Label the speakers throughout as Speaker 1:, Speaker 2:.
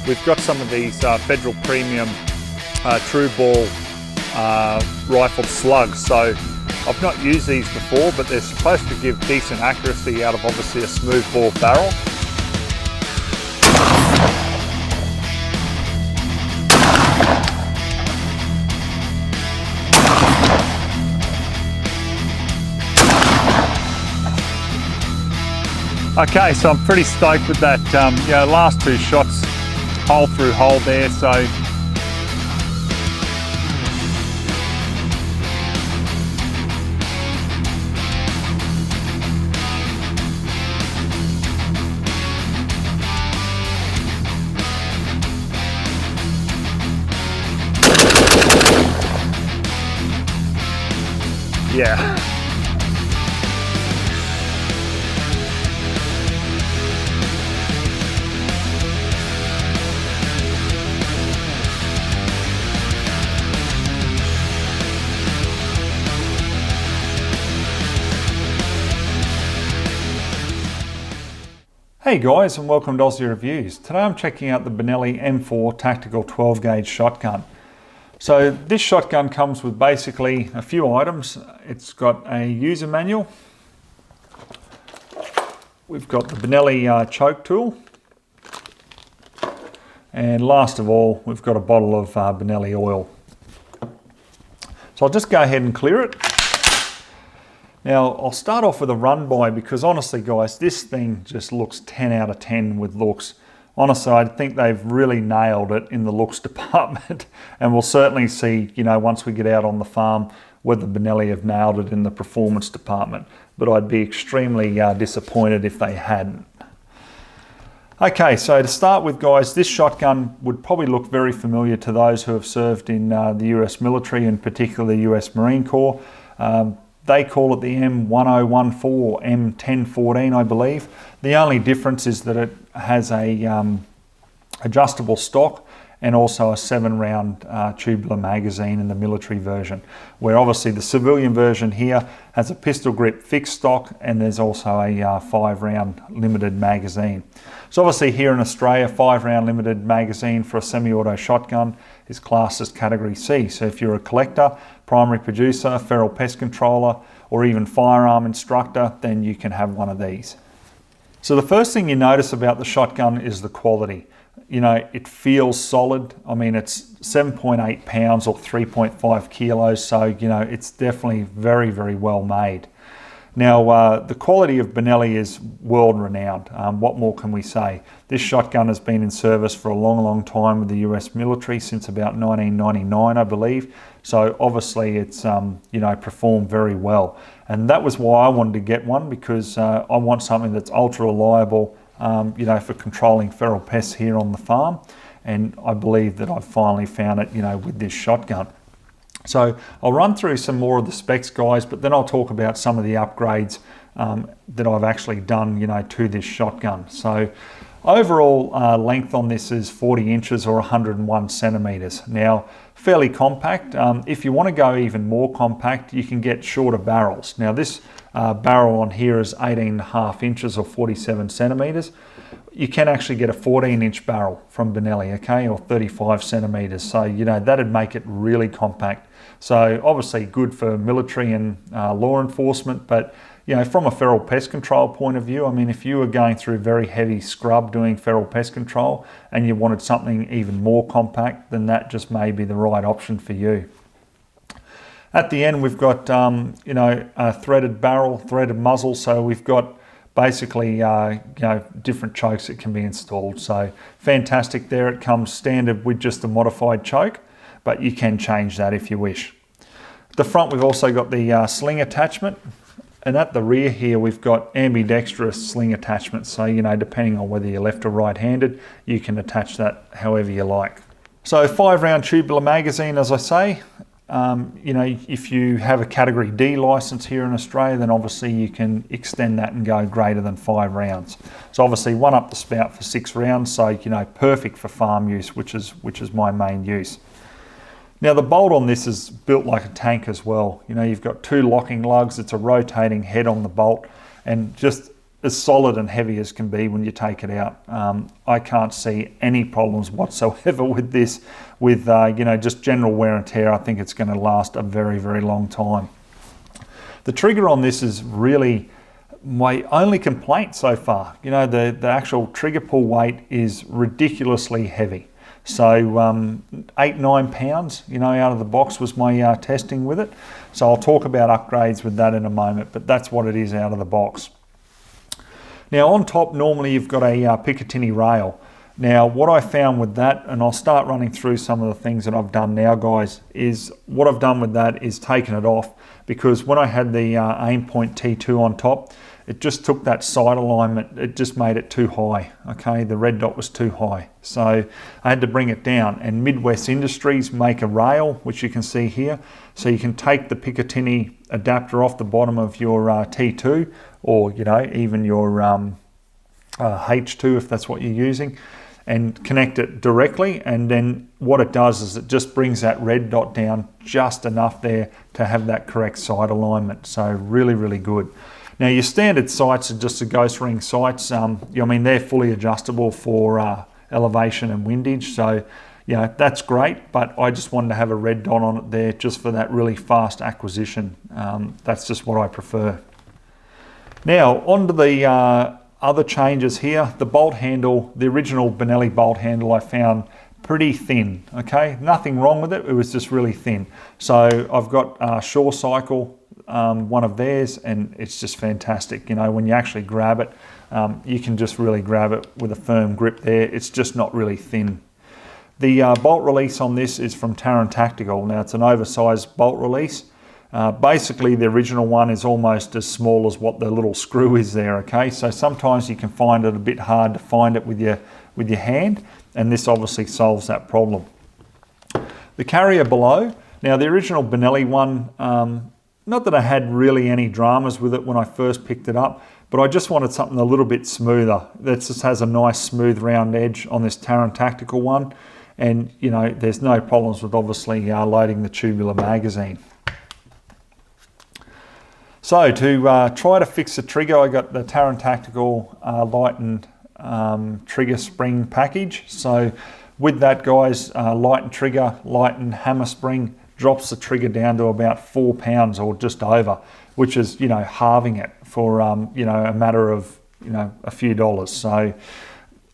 Speaker 1: we've got some of these Federal Premium TRUBALL rifled slugs. So I've not used these before, but they're supposed to give decent accuracy out of obviously a smooth bore barrel. Okay, so I'm pretty stoked with that, last two shots, hole through hole there, so yeah. Hey guys, and welcome to Ozzie Reviews. Today I'm checking out the Benelli M4 tactical 12 gauge shotgun. So this shotgun comes with basically a few items. It's got a user manual. We've got the Benelli choke tool. And last of all, we've got a bottle of Benelli oil. So I'll just go ahead and clear it. Now, I'll start off with a run by because honestly guys, this thing just looks 10 out of 10 with looks. Honestly, I think they've really nailed it in the looks department, and we'll certainly see, once we get out on the farm, whether Benelli have nailed it in the performance department. But I'd be extremely disappointed if they hadn't. Okay, so to start with guys, this shotgun would probably look very familiar to those who have served in the US military, and particularly the US Marine Corps. They call it the M1014 or M1014, I believe. The only difference is that it has a adjustable stock and also a 7-round tubular magazine in the military version, where obviously the civilian version here has a pistol grip fixed stock, and there's also a 5-round limited magazine. So obviously here in Australia, 5-round limited magazine for a semi-auto shotgun is classed as category C. So if you're a collector, primary producer, feral pest controller, or even firearm instructor, then you can have one of these. So the first thing you notice about the shotgun is the quality. It feels solid. I mean, it's 7.8 pounds or 3.5 kilos. So, it's definitely very, very well made. Now, the quality of Benelli is world renowned. What more can we say? This shotgun has been in service for a long, long time with the US military since about 1999, I believe. So obviously it's, performed very well. And that was why I wanted to get one, because I want something that's ultra reliable, for controlling feral pests here on the farm. And I believe that I've finally found it, with this shotgun. So I'll run through some more of the specs guys, but then I'll talk about some of the upgrades that I've actually done, to this shotgun. So overall length on this is 40 inches or 101 centimeters. Now, fairly compact. If you want to go even more compact, you can get shorter barrels. Now this barrel on here is 18.5 inches or 47 centimeters. You can actually get a 14-inch barrel from Benelli, okay, or 35 centimeters. So, that'd make it really compact. So obviously good for military and law enforcement, but from a feral pest control point of view, I mean, if you were going through very heavy scrub doing feral pest control and you wanted something even more compact, then that just may be the right option for you. At the end, we've got, a threaded barrel, threaded muzzle. So we've got basically, different chokes that can be installed. So fantastic there. It comes standard with just a modified choke, but you can change that if you wish. At the front, we've also got the sling attachment. And at the rear here, we've got ambidextrous sling attachments. So, depending on whether you're left or right-handed, you can attach that however you like. So 5-round tubular magazine, as I say. If you have a category D license here in Australia, then obviously you can extend that and go greater than 5 rounds. So obviously one up the spout for 6 rounds. So, perfect for farm use, which is my main use. Now the bolt on this is built like a tank as well. You've got 2 locking lugs. It's a rotating head on the bolt, and just as solid and heavy as can be when you take it out. I can't see any problems whatsoever with this. With you know, just general wear and tear, I think it's going to last a very, very long time. The trigger on this is really my only complaint so far. You know, the actual trigger pull weight is ridiculously heavy. So 8-9 pounds, you know, out of the box was my testing with it. So I'll talk about upgrades with that in a moment, but that's what it is out of the box. Now on top, normally you've got a Picatinny rail. Now what I found with that, and I'll start running through some of the things that I've done now, guys, is what I've done with that is taken it off, because when I had the aim point T2 on top, it just took that side alignment, it just made it too high, okay? The red dot was too high. So I had to bring it down, and Midwest Industries make a rail, which you can see here. So you can take the Picatinny adapter off the bottom of your T2, or, you know, even your H2 if that's what you're using, and connect it directly. And then what it does is it just brings that red dot down just enough there to have that correct side alignment. So really, really good. Now your standard sights are just the ghost ring sights. I mean, they're fully adjustable for elevation and windage. So yeah, that's great, but I just wanted to have a red dot on it there just for that really fast acquisition. That's just what I prefer. Now onto the other changes here. The bolt handle, the original Benelli bolt handle, I found pretty thin, okay? Nothing wrong with it, it was just really thin. So I've got Shore Cycle, one of theirs, and it's just fantastic. You know, when you actually grab it, you can just really grab it with a firm grip there. It's just not really thin. The bolt release on this is from Taran Tactical. Now it's an oversized bolt release. Basically the original one is almost as small as what the little screw is there, okay? So sometimes you can find it a bit hard to find it with your hand, and this obviously solves that problem. The carrier below, now the original Benelli one, not that I had really any dramas with it when I first picked it up, but I just wanted something a little bit smoother. That just has a nice smooth round edge on this Taran Tactical one, and you know, there's no problems with obviously loading the tubular magazine. So to try to fix the trigger, I got the Taran Tactical lightened trigger spring package. So with that, guys, lightened trigger, lightened hammer spring, drops the trigger down to about 4 pounds or just over, which is, you know, halving it for, you know, a matter of, you know, a few dollars. So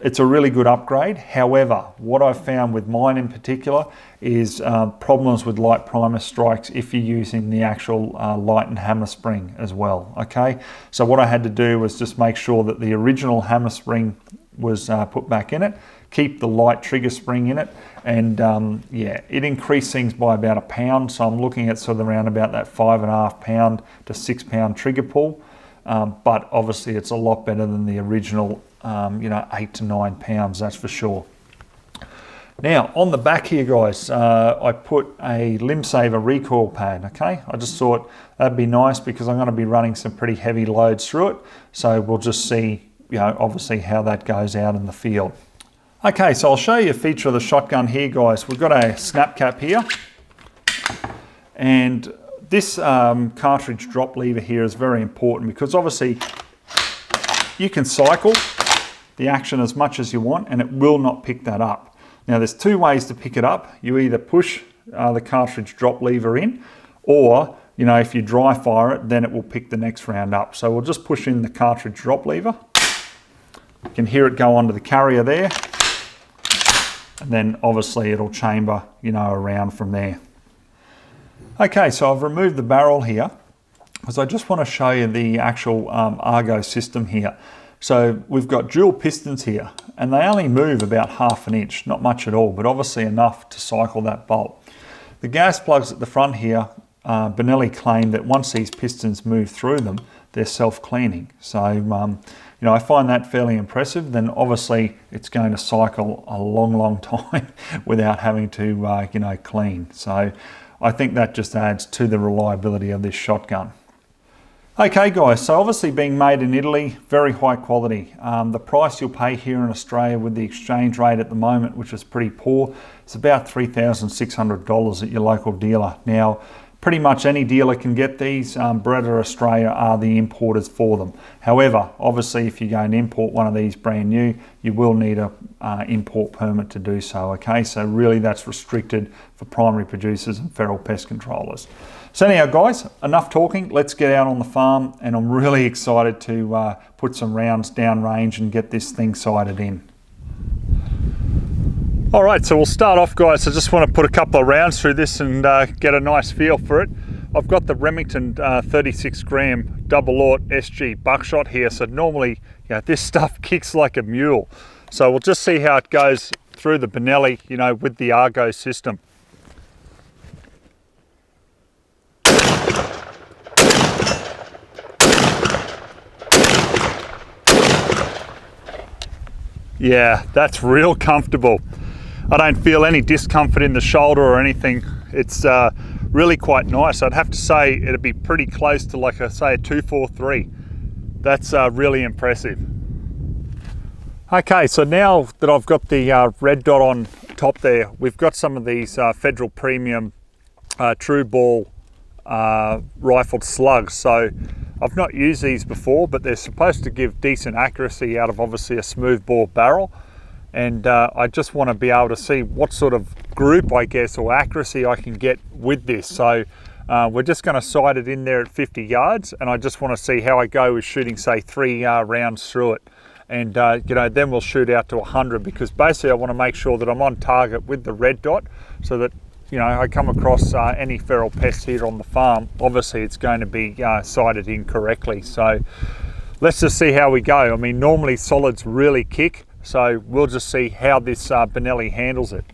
Speaker 1: it's a really good upgrade. However, what I've found with mine in particular is problems with light primer strikes if you're using the actual light and hammer spring as well, okay? So what I had to do was just make sure that the original hammer spring was put back in it, keep the light trigger spring in it, and yeah, it increased things by about 1 pound. So I'm looking at sort of around about that 5.5 pound to 6 pound trigger pull. But obviously it's a lot better than the original, you know, 8 to 9 pounds, that's for sure. Now on the back here, guys, I put a limb saver recoil pad, okay? I just thought that'd be nice because I'm going to be running some pretty heavy loads through it. So we'll just see, you know, obviously how that goes out in the field. Okay, so I'll show you a feature of the shotgun here, guys. We've got a snap cap here, and this cartridge drop lever here is very important because obviously you can cycle the action as much as you want and it will not pick that up. Now there's 2 ways to pick it up. You either push the cartridge drop lever in, or, you know, if you dry fire it, then it will pick the next round up. So we'll just push in the cartridge drop lever. You can hear it go onto the carrier there, and then obviously it'll chamber, you know, around from there. Okay, so I've removed the barrel here because I just want to show you the actual Argo system here. So we've got dual pistons here, and they only move about 1/2 inch, not much at all, but obviously enough to cycle that bolt. The gas plugs at the front here, Benelli claim that once these pistons move through them, they're self-cleaning. So, you know, I find that fairly impressive. Then obviously it's going to cycle a long, long time without having to, you know, clean. So I think that just adds to the reliability of this shotgun. Okay guys, so obviously being made in Italy, very high quality. The price you'll pay here in Australia with the exchange rate at the moment, which is pretty poor, it's about $3,600 at your local dealer. Now, Pretty much any dealer can get these. Beretta Australia are the importers for them. However, obviously if you're going to import one of these brand new, you will need a import permit to do so, okay? So really that's restricted for primary producers and feral pest controllers. So anyhow guys, enough talking, let's get out on the farm, and I'm really excited to put some rounds down range and get this thing sighted in. All right, so we'll start off guys. I just want to put a couple of rounds through this and get a nice feel for it. I've got the Remington 36 gram double aught SG buckshot here. So normally, this stuff kicks like a mule. So we'll just see how it goes through the Benelli, with the Argo system. Yeah, that's real comfortable. I don't feel any discomfort in the shoulder or anything. It's really quite nice. I'd have to say it'd be pretty close to, like I say, a 243. That's really impressive. Okay, so now that I've got the red dot on top there, we've got some of these Federal Premium TRUBALL rifled slugs. So I've not used these before, but they're supposed to give decent accuracy out of obviously a smooth bore barrel. And I just want to be able to see what sort of group, I guess, or accuracy I can get with this. So we're just going to sight it in there at 50 yards, and I just want to see how I go with shooting, say, 3 rounds through it. And then we'll shoot out to 100, because basically I want to make sure that I'm on target with the red dot, so that I come across any feral pests here on the farm. Obviously it's going to be sighted in correctly. So let's just see how we go. I mean, normally solids really kick. So we'll just see how this Benelli handles it.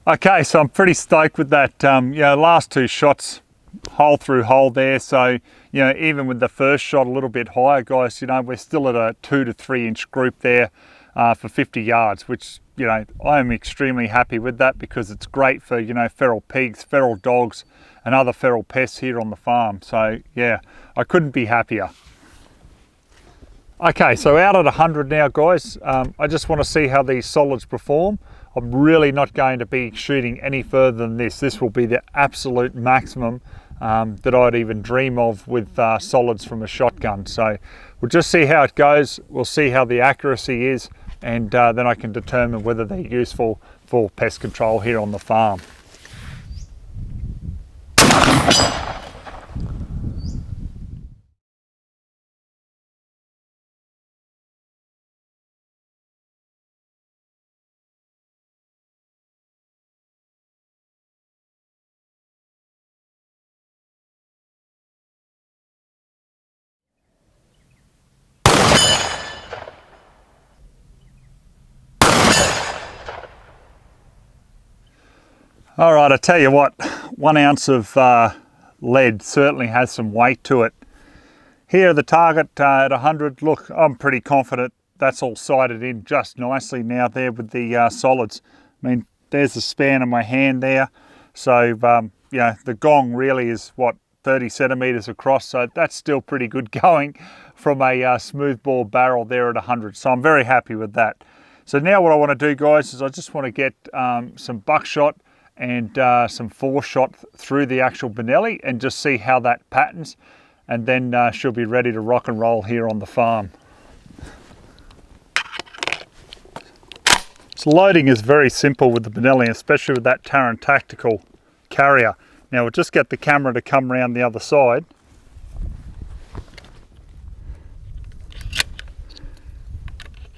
Speaker 1: Okay, so I'm pretty stoked with that. Last 2 shots, hole through hole there. So, even with the first shot a little bit higher, guys, we're still at a 2 to 3 inch group there for 50 yards, which, I am extremely happy with that, because it's great for, feral pigs, feral dogs, and other feral pests here on the farm. So, yeah, I couldn't be happier. Okay, so out at 100 now, guys. I just want to see how these solids perform. I'm really not going to be shooting any further than this. This will be the absolute maximum that I'd even dream of with solids from a shotgun. So we'll just see how it goes. We'll see how the accuracy is, and then I can determine whether they're useful for pest control here on the farm. All right, I tell you what, 1 ounce of lead certainly has some weight to it. Here, the target at 100, look, I'm pretty confident that's all sighted in just nicely now there with the solids. I mean, there's the span of my hand there. So, the gong really is, what, 30 centimeters across. So that's still pretty good going from a smooth bore barrel there at 100. So I'm very happy with that. So now what I want to do, guys, is I just want to get some buckshot and some 4-shot through the actual Benelli and just see how that patterns, and then she'll be ready to rock and roll here on the farm. So loading is very simple with the Benelli, especially with that Taran Tactical carrier. Now we'll just get the camera to come around the other side.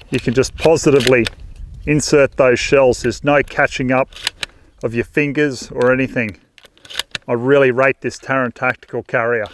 Speaker 1: You can just positively insert those shells. There's no catching up of your fingers or anything. I really rate this Taran Tactical carrier.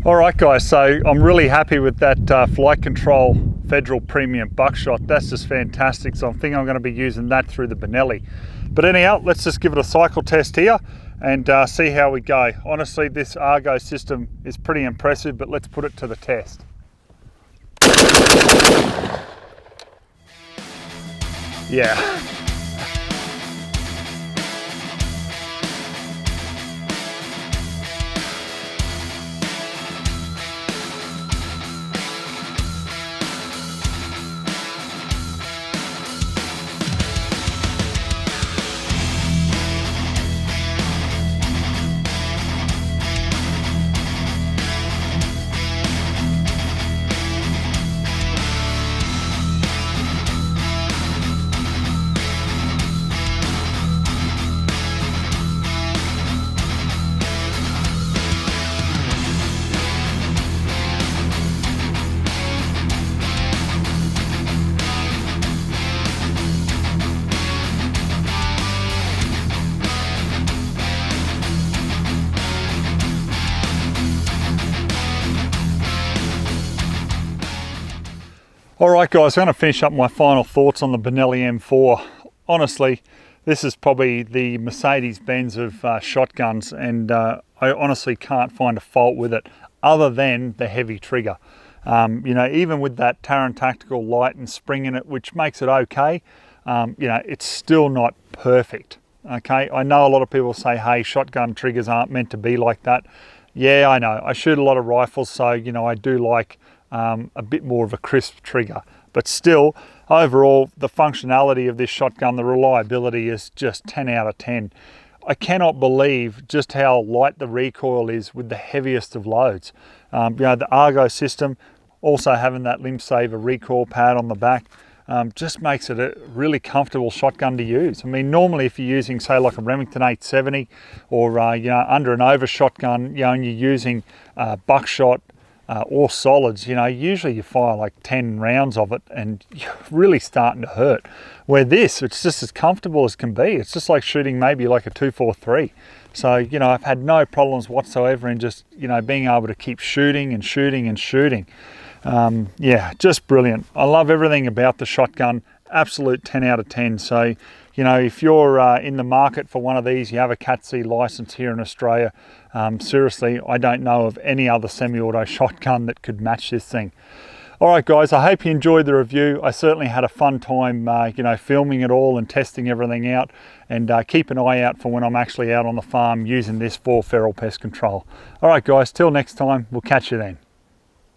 Speaker 1: All right guys, so I'm really happy with that Flight Control Federal Premium Buckshot. That's just fantastic. So I think I'm going to be using that through the Benelli. But anyhow, let's just give it a cycle test here and see how we go. Honestly, this Argo system is pretty impressive, but let's put it to the test. Yeah. All right guys, I'm going to finish up my final thoughts on the Benelli M4. Honestly, this is probably the Mercedes-Benz of shotguns, and I honestly can't find a fault with it other than the heavy trigger. You know, even with that Taran Tactical light and spring in it, which makes it okay, you know, it's still not perfect. Okay, I know a lot of people say, hey, shotgun triggers aren't meant to be like that. Yeah, I know. I shoot a lot of rifles, so, you know, I do like a bit more of a crisp trigger, but still overall the functionality of this shotgun, the reliability is just 10 out of 10. I cannot believe just how light the recoil is with the heaviest of loads. You know, the Argo system, also having that limb saver recoil pad on the back, just makes it a really comfortable shotgun to use. I mean, normally if you're using, say, like a Remington 870 or you know, under and over shotgun, you know, and you're using buckshot or solids, you know, usually you fire like 10 rounds of it and you're really starting to hurt. Where this, it's just as comfortable as can be. It's just like shooting maybe like a 243. So, you know, I've had no problems whatsoever in just, you know, being able to keep shooting and shooting and shooting. Yeah, just brilliant. I love everything about the shotgun. Absolute 10 out of 10. So, you know, if you're in the market for one of these, you have a Cat C license here in Australia, seriously, I don't know of any other semi-auto shotgun that could match this thing. All right, guys, I hope you enjoyed the review. I certainly had a fun time, you know, filming it all and testing everything out. And keep an eye out for when I'm actually out on the farm using this for feral pest control. All right, guys, till next time, we'll catch you then.